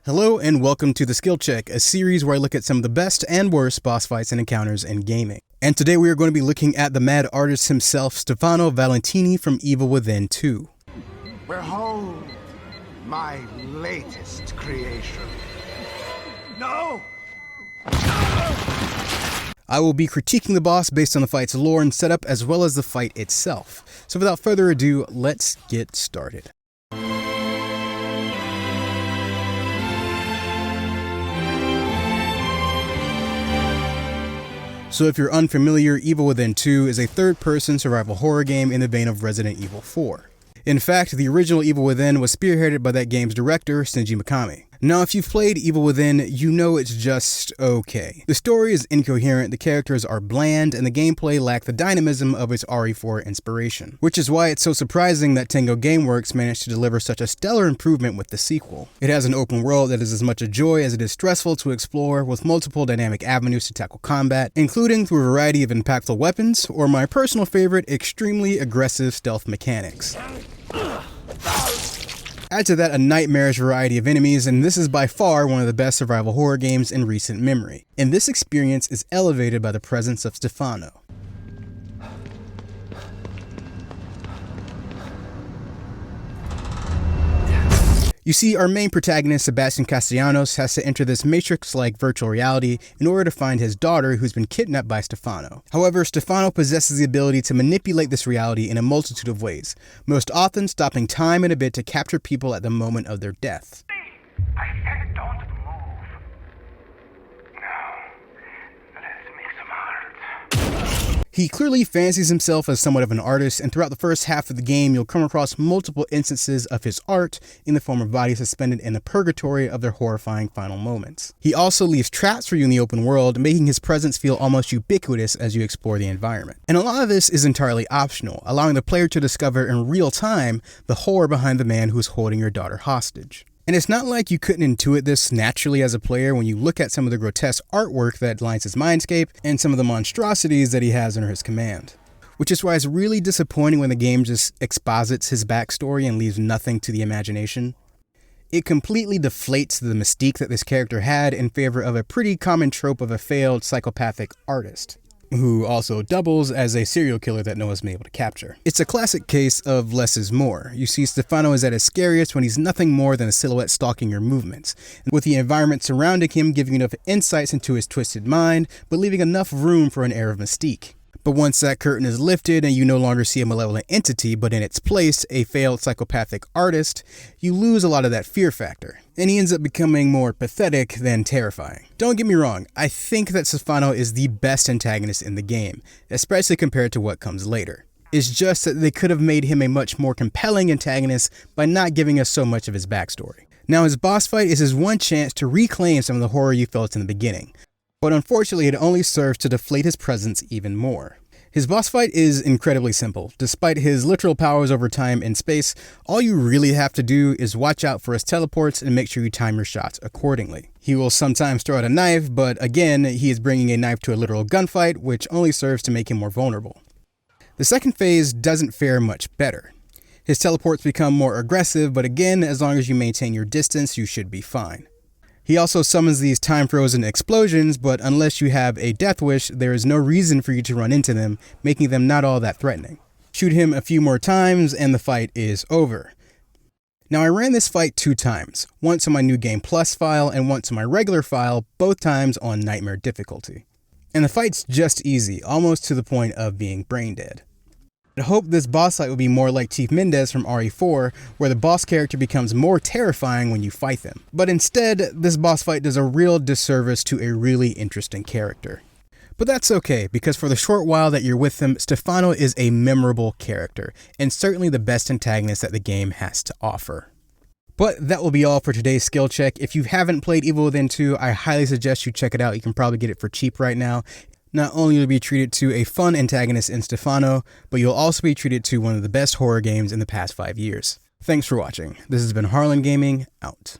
Hello and welcome to The Skill Check, a series where I look at some of the best and worst boss fights and encounters in gaming. And today we are going to be looking at the mad artist himself, Stefano Valentini from Evil Within 2. Behold, my latest creation. No! I will be critiquing the boss based on the fight's lore and setup as well as the fight itself. So without further ado, let's get started. So if you're unfamiliar, Evil Within 2 is a third-person survival horror game in the vein of Resident Evil 4. In fact, the original Evil Within was spearheaded by that game's director, Shinji Mikami. Now, if you've played Evil Within, you know it's just okay. The story is incoherent, the characters are bland, and the gameplay lacked the dynamism of its RE4 inspiration. Which is why it's so surprising that Tango Gameworks managed to deliver such a stellar improvement with the sequel. It has an open world that is as much a joy as it is stressful to explore, with multiple dynamic avenues to tackle combat, including through a variety of impactful weapons, or my personal favorite, extremely aggressive stealth mechanics. Add to that a nightmarish variety of enemies, and this is by far one of the best survival horror games in recent memory. And this experience is elevated by the presence of Stefano. You see, our main protagonist, Sebastian Castellanos, has to enter this Matrix-like virtual reality in order to find his daughter who's been kidnapped by Stefano. However, Stefano possesses the ability to manipulate this reality in a multitude of ways, most often stopping time and a bit to capture people at the moment of their death. I said don't move. Now, let's make some art. He clearly fancies himself as somewhat of an artist, and throughout the first half of the game, you'll come across multiple instances of his art in the form of bodies suspended in the purgatory of their horrifying final moments. He also leaves traps for you in the open world, making his presence feel almost ubiquitous as you explore the environment. And a lot of this is entirely optional, allowing the player to discover in real time the horror behind the man who's holding your daughter hostage. And it's not like you couldn't intuit this naturally as a player when you look at some of the grotesque artwork that lines his mindscape and some of the monstrosities that he has under his command. Which is why it's really disappointing when the game just exposits his backstory and leaves nothing to the imagination. It completely deflates the mystique that this character had in favor of a pretty common trope of a failed psychopathic artist, who also doubles as a serial killer that no one's been able to capture. It's a classic case of less is more. You see, Stefano is at his scariest when he's nothing more than a silhouette stalking your movements, with the environment surrounding him giving enough insights into his twisted mind, but leaving enough room for an air of mystique. But once that curtain is lifted and you no longer see a malevolent entity, but in its place, a failed psychopathic artist, you lose a lot of that fear factor, and he ends up becoming more pathetic than terrifying. Don't get me wrong, I think that Stefano is the best antagonist in the game, especially compared to what comes later. It's just that they could have made him a much more compelling antagonist by not giving us so much of his backstory. Now, his boss fight is his one chance to reclaim some of the horror you felt in the beginning. But unfortunately, it only serves to deflate his presence even more. His boss fight is incredibly simple. Despite his literal powers over time and space, all you really have to do is watch out for his teleports and make sure you time your shots accordingly. He will sometimes throw out a knife, but again, he is bringing a knife to a literal gunfight, which only serves to make him more vulnerable. The second phase doesn't fare much better. His teleports become more aggressive, but again, as long as you maintain your distance, you should be fine. He also summons these time-frozen explosions, but unless you have a death wish, there is no reason for you to run into them, making them not all that threatening. Shoot him a few more times and the fight is over. Now, I ran this fight 2 times, once on my New Game Plus file and once on my regular file, both times on Nightmare difficulty. And the fight's just easy, almost to the point of being brain dead. I hope this boss fight will be more like Chief Mendez from RE4, where the boss character becomes more terrifying when you fight them. But instead, this boss fight does a real disservice to a really interesting character. But that's okay, because for the short while that you're with him, Stefano is a memorable character, and certainly the best antagonist that the game has to offer. But that will be all for today's skill check. If you haven't played Evil Within 2, I highly suggest you check it out. You can probably get it for cheap right now. Not only will you be treated to a fun antagonist in Stefano, but you'll also be treated to one of the best horror games in the past 5 years. Thanks for watching. This has been Harlan Gaming, out.